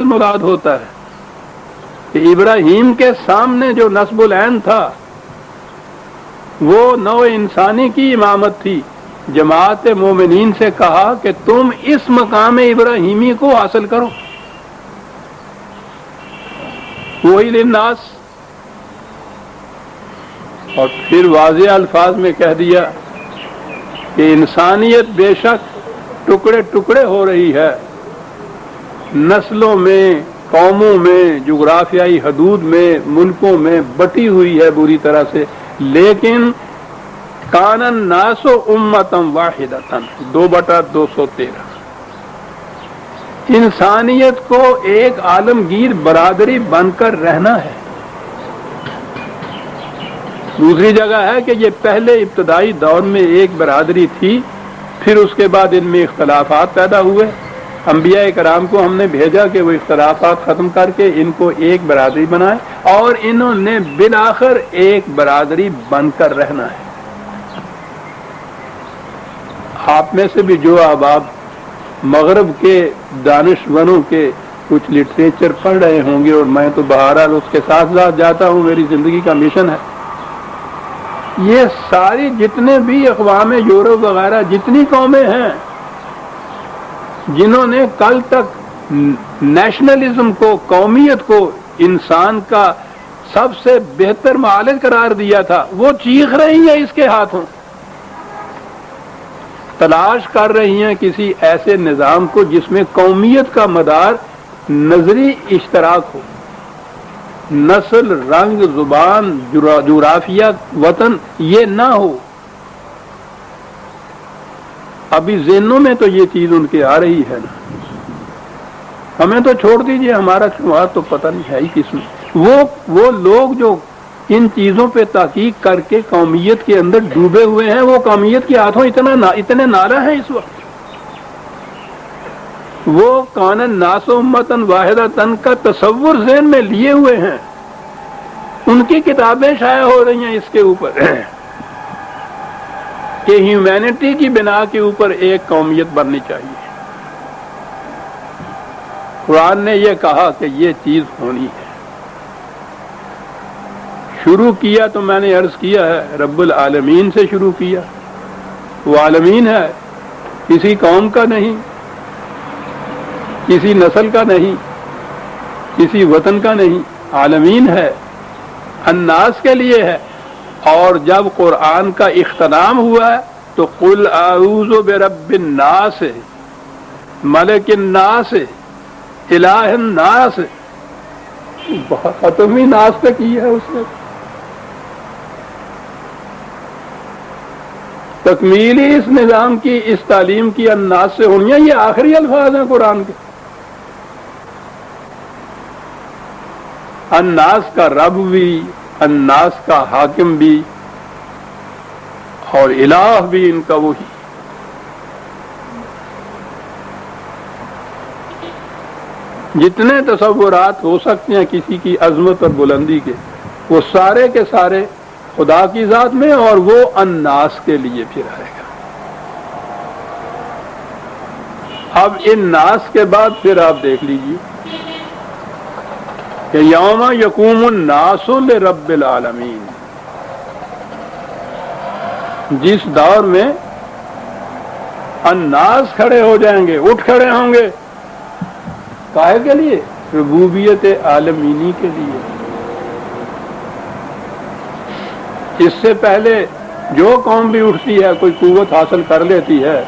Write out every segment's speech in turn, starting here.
مراد ہوتا ہے کہ ابراہیم کے سامنے جو نصب العین تھا وہ نوع انسانی کی امامت تھی. جماعت مومنین سے کہا کہ تم اس مقام ابراہیمی کو حاصل کرو. وہی للناس. اور پھر واضح الفاظ میں کہہ دیا کہ انسانیت بے شک ٹکڑے ٹکڑے ہو رہی ہے، نسلوں میں، قوموں میں، جغرافیائی حدود میں، ملکوں میں بٹی ہوئی ہے بری طرح سے، لیکن کان الناس امۃ واحدۃ 2/213. انسانیت کو ایک عالمگیر برادری بن کر رہنا ہے. دوسری جگہ ہے کہ یہ پہلے ابتدائی دور میں ایک برادری تھی، پھر اس کے بعد ان میں اختلافات پیدا ہوئے. انبیاء کرام کو ہم نے بھیجا کہ وہ اختلافات ختم کر کے ان کو ایک برادری بنائے، اور انہوں نے بالآخر ایک برادری بن کر رہنا ہے. آپ میں سے بھی جو احباب مغرب کے دانشوروں کے کچھ لٹریچر پڑھ رہے ہوں گے، اور میں تو بہرحال اس کے ساتھ ساتھ جاتا ہوں، میری زندگی کا مشن ہے، یہ ساری جتنے بھی اقوام یورپ وغیرہ جتنی قومیں ہیں جنہوں نے کل تک نیشنلزم کو، قومیت کو انسان کا سب سے بہتر معالج قرار دیا تھا، وہ چیخ رہی ہیں اس کے ہاتھوں، تلاش کر رہی ہیں کسی ایسے نظام کو جس میں قومیت کا مدار نظری اشتراک ہو، نسل، رنگ، زبان، جغرافیہ، وطن یہ نہ ہو. ابھی ذہنوں میں تو یہ چیز ان کے آ رہی ہے نا. ہمیں تو چھوڑ دیجئے، ہمارا شمار تو پتہ نہیں ہے ہی کس میں. وہ لوگ جو ان چیزوں پہ تحقیق کر کے قومیت کے اندر ڈوبے ہوئے ہیں، وہ قومیت کے ہاتھوں اتنے نالہ ہیں اس وقت. وہ کان الناس امۃ واحدۃ کا تصور ذہن میں لیے ہوئے ہیں. ان کی کتابیں شائع ہو رہی ہیں اس کے اوپر کہ ہیومینٹی کی بنا کے اوپر ایک قومیت بننی چاہیے. قرآن نے یہ کہا کہ یہ چیز ہونی ہے. شروع کیا تو میں نے عرض کیا ہے رب العالمین سے شروع کیا. وہ عالمین ہے، کسی قوم کا نہیں، کسی نسل کا نہیں، کسی وطن کا نہیں، عالمین ہے، الناس کے لیے ہے. اور جب قرآن کا اختتام ہوا ہے تو قل اعوذ برب الناس، ملک الناس، الہ الناس، بہت ختم ہی ناس پہ کی ہے اس نے. تکمیل ہی اس نظام کی، اس تعلیم کی الناس سے ہونی ہے. یہ آخری الفاظ ہیں قرآن کے. الناس کا رب بھی، الناس کا حاکم بھی، اور الہ بھی ان کا وہی. جتنے تصورات ہو سکتے ہیں کسی کی عظمت اور بلندی کے، وہ سارے کے سارے خدا کی ذات میں، اور وہ الناس کے لیے پھر آئے گا. اب ان ناس کے بعد پھر آپ دیکھ لیجیے کہ یوم یقوم الناس لرب العالمین. جس دور میں الناس کھڑے ہو جائیں گے، اٹھ کھڑے ہوں گے، کاہے کے لیے؟ ربوبیت عالمینی کے لیے. اس سے پہلے جو قوم بھی اٹھتی ہے، کوئی قوت حاصل کر لیتی ہے،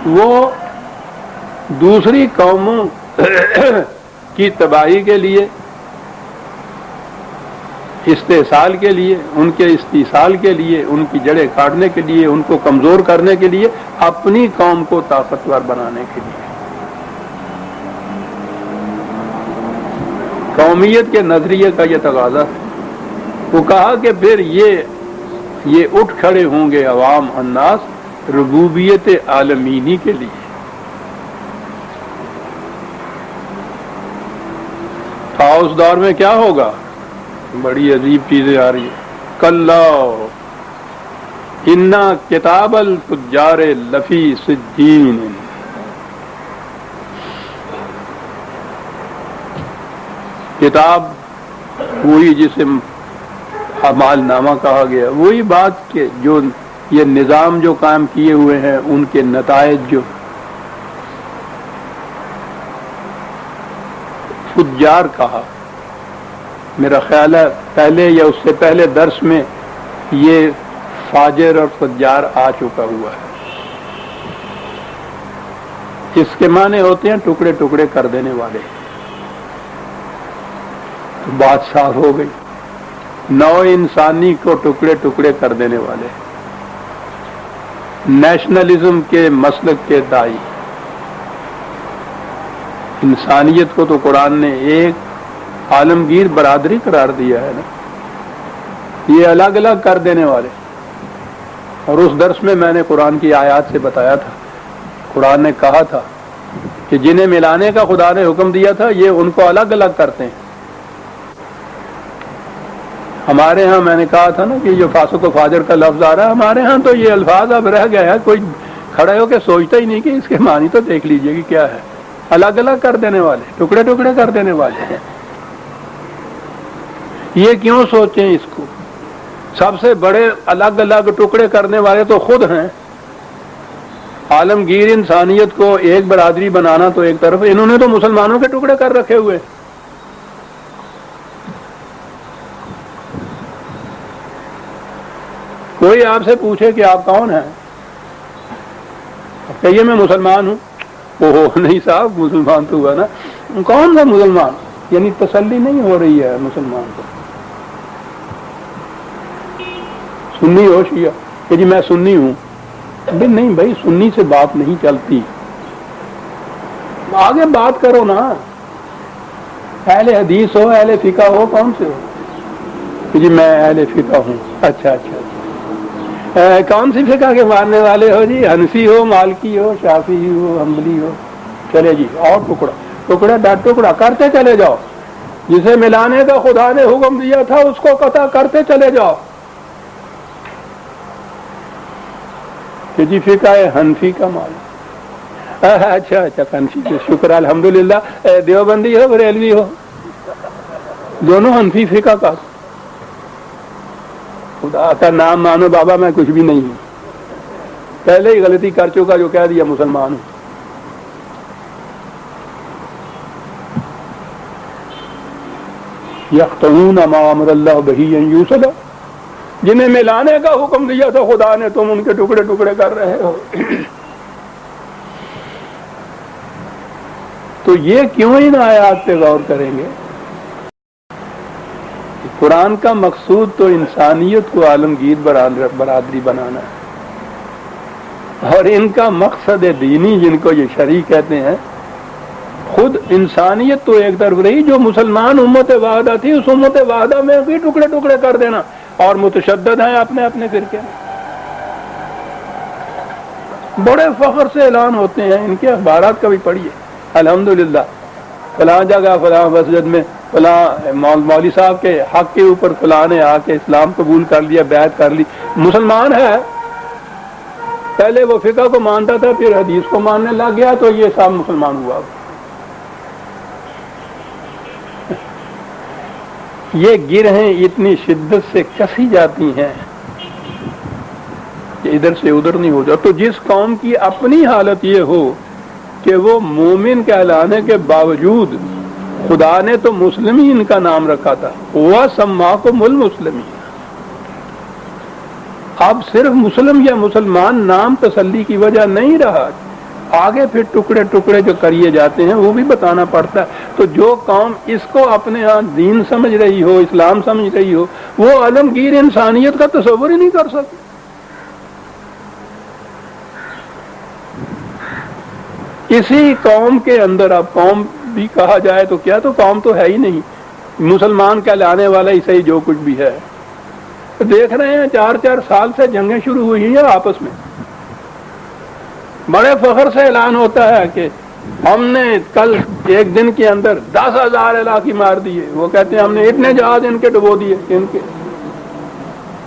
وہ دوسری قوموں کی تباہی کے لیے، استحصال کے لیے، ان کے استحصال کے لیے، ان کی جڑیں کاٹنے کے لیے، ان کو کمزور کرنے کے لیے، اپنی قوم کو طاقتور بنانے کے لیے. قومیت کے نظریے کا یہ تقاضا ہے. وہ کہا کہ پھر یہ اٹھ کھڑے ہوں گے عوام، الناس، ربوبیت عالمینی کے لیے. اس دور میں کیا ہوگا؟ بڑی عجیب چیزیں آ رہی ہیں. کلا انا کتاب الفجار لفی سجین. کتاب وہی جسے اعمال نامہ کہا گیا، وہی بات کہ جو یہ نظام جو قائم کیے ہوئے ہیں ان کے نتائج جو فجار کہا، میرا خیال ہے پہلے یا اس سے پہلے درس میں یہ فاجر اور فجار آ چکا ہوا ہے۔ اس کے معنی ہوتے ہیں ٹکڑے ٹکڑے کر دینے والے۔ تو بات صاف ہو گئی، نو انسانی کو ٹکڑے ٹکڑے کر دینے والے، نیشنلزم کے مسلک کے دائی۔ انسانیت کو تو قرآن نے ایک عالمگیر برادری قرار دیا ہے نا، یہ الگ الگ کر دینے والے۔ اور اس درس میں نے قرآن کی آیات سے بتایا تھا، قرآن نے کہا تھا کہ جنہیں ملانے کا خدا نے حکم دیا تھا یہ ان کو الگ الگ کرتے ہیں۔ ہمارے ہاں میں نے کہا تھا نا کہ جو فاسق و فاجر کا لفظ آ رہا ہے، ہمارے ہاں تو یہ الفاظ اب رہ گیا ہے، کوئی کھڑے ہو کے سوچتا ہی نہیں کہ اس کے معنی تو دیکھ لیجئے کہ کیا ہے۔ الگ الگ کر دینے والے، ٹکڑے ٹکڑے کر دینے والے ہیں۔ یہ کیوں سوچیں اس کو؟ سب سے بڑے الگ الگ ٹکڑے کرنے والے تو خود ہیں۔ عالمگیر انسانیت کو ایک برادری بنانا تو ایک طرف، انہوں نے تو مسلمانوں کے ٹکڑے کر رکھے ہوئے۔ کوئی آپ سے پوچھے کہ آپ کون ہیں، کہیے میں مسلمان ہوں، اوہ نہیں صاحب مسلمان تو ہوا نا، کون سا مسلمان؟ یعنی تسلی نہیں ہو رہی ہے مسلمان کو۔ سنی ہو شیعہ کہ جی میں سنی ہوں، نہیں بھائی سنی سے بات نہیں چلتی، آگے بات کرو نا، اہل حدیث ہو اہل فقہ ہو، کون سے ہو کہ جی میں اہل فقہ ہوں؟ اچھا اچھا کون سی فقہ کے ماننے والے ہو جی؟ حنفی ہو، مالکی ہو، شافعی ہو، حنبلی ہو؟ چلے جی اور ٹکڑا ٹکڑا ڈٹ ٹکڑا کرتے چلے جاؤ، جسے ملانے کا خدا نے حکم دیا تھا اس کو قطع کرتے چلے جاؤ کہ جی فقہ حنفی کا مال۔ اچھا اچھا حنفی، شکر الحمدللہ، دیوبندی ہو بریلوی ہو، دونوں حنفی فقہ کا۔ خدا کا نام مانو بابا میں کچھ بھی نہیں ہوں، پہلے ہی غلطی کر چکا جو کہہ دیا مسلمان ہوں۔ یقطعون ما امر اللہ بہ ان یوصل، جنہیں ملانے کا حکم دیا تھا خدا نے تم ان کے ٹکڑے ٹکڑے کر رہے ہو۔ تو یہ کیوں ان آیات پہ غور کریں گے؟ قرآن کا مقصود تو انسانیت کو عالمگیر برادری بنانا ہے، اور ان کا مقصد دینی جن کو یہ شرعی کہتے ہیں، خود انسانیت تو ایک طرف رہی، جو مسلمان امت واحدہ تھی اس امت واحدہ میں بھی ٹکڑے ٹکڑے کر دینا، اور متشدد ہیں اپنے اپنے فرقے میں۔ بڑے فخر سے اعلان ہوتے ہیں، ان کے اخبارات کا بھی پڑھیے، الحمدللہ فلاں جگہ فلاں مسجد میں فلاں مولوی صاحب کے حق کے اوپر فلاں نے آ کے اسلام قبول کر لیا، بیعت کر لی، مسلمان ہے، پہلے وہ فقہ کو مانتا تھا پھر حدیث کو ماننے لگ گیا تو یہ سب مسلمان ہوا۔ یہ گرہیں اتنی شدت سے کسی جاتی ہیں کہ ادھر سے ادھر نہیں ہو جاتا۔ تو جس قوم کی اپنی حالت یہ ہو کہ وہ مومن کہلانے کے باوجود خدا نے تو مسلمین کا نام رکھا تھا، وَسَمَّاكُمُ الْمُسْلِمِينَ، اب صرف مسلم یا مسلمان نام تسلی کی وجہ نہیں رہا، آگے پھر ٹکڑے ٹکڑے جو کریے جاتے ہیں وہ بھی بتانا پڑتا ہے۔ تو جو قوم اس کو اپنے ہاں دین سمجھ رہی ہو، اسلام سمجھ رہی ہو، وہ عالمگیر انسانیت کا تصور ہی نہیں کر سکتی۔ اسی قوم کے اندر، اب قوم بھی کہا جائے تو کیا، تو قوم تو ہے ہی نہیں، مسلمان کہلانے والا ہی صحیح جو کچھ بھی ہے۔ دیکھ رہے ہیں 4 سال سے جنگیں شروع ہوئی ہیں آپس میں، بڑے فخر سے اعلان ہوتا ہے کہ ہم نے کل ایک دن کے اندر 10,000 علاقے مار دیے، وہ کہتے ہیں ہم نے اتنے جہاز ان کے ڈبو دیے، ان کے۔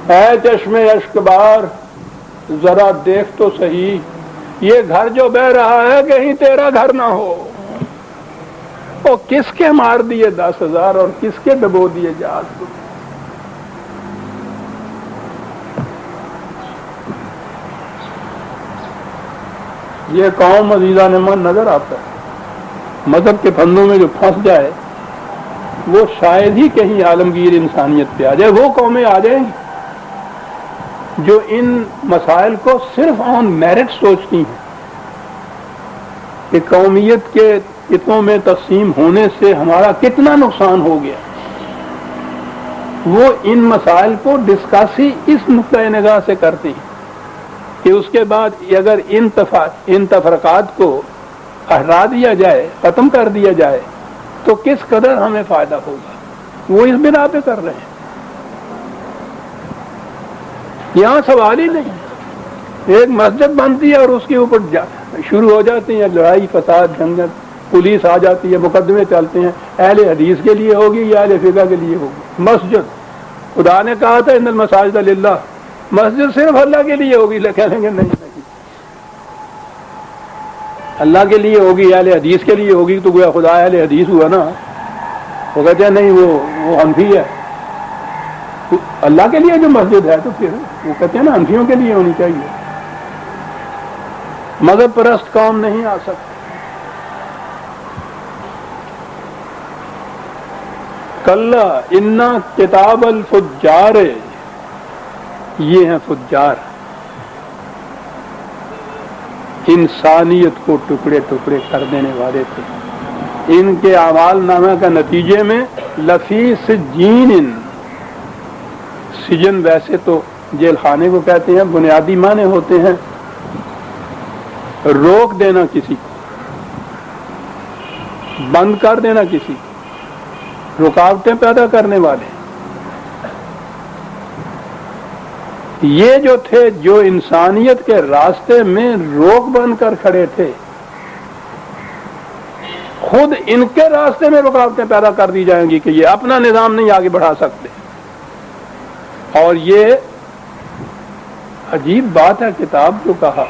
اے چشم اشک بار ذرا دیکھ تو صحیح، یہ گھر جو بہ رہا ہے کہیں تیرا گھر نہ ہو۔ اور کس کے مار دیے 10,000 اور کس کے دبو دیے جہاز کو. یہ قوم عزیزان من نظر آتا ہے. مذہب کے پھندوں میں جو پھنس جائے وہ شاید ہی کہیں عالمگیر انسانیت پہ آ جائے. وہ قومیں آ جائیں گی جو ان مسائل کو صرف آن میرٹ سوچتی ہیں کہ قومیت کے کتوں میں تقسیم ہونے سے ہمارا کتنا نقصان ہو گیا. وہ ان مسائل کو ڈسکس ہی اس نقطۂ نگاہ سے کرتے ہیں کہ اس کے بعد اگر ان تفرقات کو ہٹا دیا جائے، ختم کر دیا جائے تو کس قدر ہمیں فائدہ ہوگا. وہ اس بنا پہ کر رہے ہیں. یہاں سوال ہی نہیں. ایک مسجد بنتی ہے اور اس کے اوپر شروع ہو جاتی ہیں لڑائی فساد جنگل، پولیس آ جاتی ہے، مقدمے چلتے ہیں. اہل حدیث کے لیے ہوگی یا اہل فقہ کے لیے ہوگی؟ مسجد خدا نے کہا تھا ان المساجد للہ، مسجد صرف اللہ کے لیے ہوگی. کہیں گے نہیں اللہ کے لیے ہوگی، اہل حدیث کے لیے ہوگی تو گویا خدا اہل حدیث ہوا نا. وہ کہتے ہیں نہیں وہ حنفی ہے. اللہ کے لیے جو مسجد ہے تو پھر وہ کہتے ہیں نا حنفیوں کے لیے ہونی چاہیے. مذہب پرست قوم نہیں آ سکتی. کلا انا کتاب الفجار، یہ ہیں فجار، انسانیت کو ٹکڑے ٹکڑے کر دینے والے تھے. ان کے اعمال نامہ کا نتیجے میں لفی سجین، سجن ویسے تو جیل خانے کو کہتے ہیں، بنیادی معنی ہوتے ہیں روک دینا کسی کو، بند کر دینا کسی کو، رکاوٹیں پیدا کرنے والے. یہ جو تھے جو انسانیت کے راستے میں روک بند کر کھڑے تھے، خود ان کے راستے میں رکاوٹیں پیدا کر دی جائیں گی کہ یہ اپنا نظام نہیں آگے بڑھا سکتے. اور یہ عجیب بات ہے، کتاب جو کہا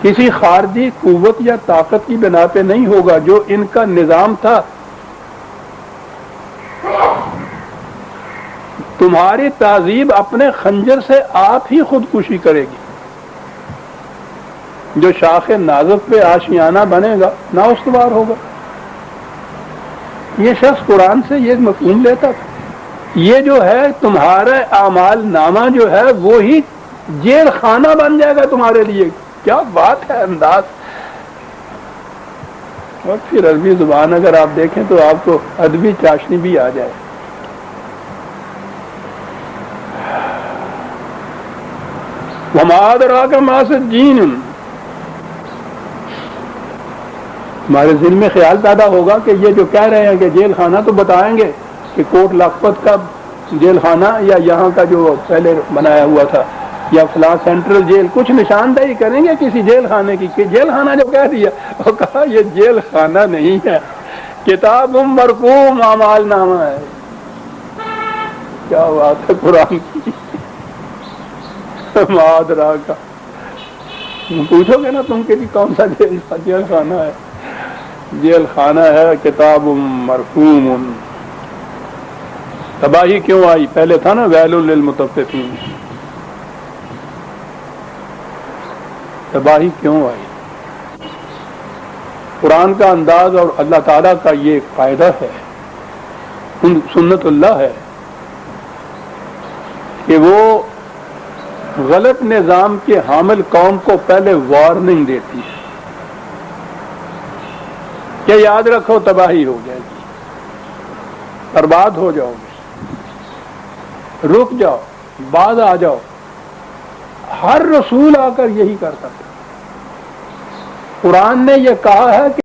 کسی خارجی قوت یا طاقت کی بنا پہ نہیں ہوگا. جو ان کا نظام تھا، تمہاری تہذیب اپنے خنجر سے آپ ہی خودکشی کرے گی. جو شاخ نازک پہ آشیانہ بنے گا نہ استوار ہوگا. یہ شخص قرآن سے یہ مفہوم لیتا تھا. یہ جو ہے تمہارا اعمال نامہ جو ہے وہی جیل خانہ بن جائے گا تمہارے لیے. کیا بات ہے انداز. اور پھر عربی زبان اگر آپ دیکھیں تو آپ کو ادبی چاشنی بھی آ جائے. وما ادراک ما سجین، ہمارے ذہن میں خیال پیدا ہوگا کہ یہ جو کہہ رہے ہیں کہ جیل خانہ، تو بتائیں گے کہ کوٹ لکھپت کا جیل خانہ یا یہاں کا جو پہلے بنایا ہوا تھا یا فلاں سینٹرل جیل، کچھ نشاندہی کریں گے کسی جیل خانے کی کہ جیل خانہ جو کہہ دیا. وہ کہا یہ جیل خانہ نہیں ہے، کتاب مرقوم اعمال نامہ ہے. کیا بات ہے قرآن کی. مادرا کا پوچھو گے نا تم کہ کون سا جیل خانہ ہے؟ جیل خانہ ہے کتاب مرقوم. تباہی کیوں آئی؟ پہلے تھا نا ویل للمطففین. تباہی کیوں آئی؟ قرآن کا انداز اور اللہ تعالیٰ کا یہ فائدہ ہے، سنت اللہ ہے کہ وہ غلط نظام کے حامل قوم کو پہلے وارننگ دیتی ہے کہ یاد رکھو تباہی ہو جائے گی، برباد ہو جاؤ گے، رک جاؤ، بعد آ جاؤ. ہر رسول آ کر یہی کرتا تھا. قرآن نے یہ کہا ہے کہ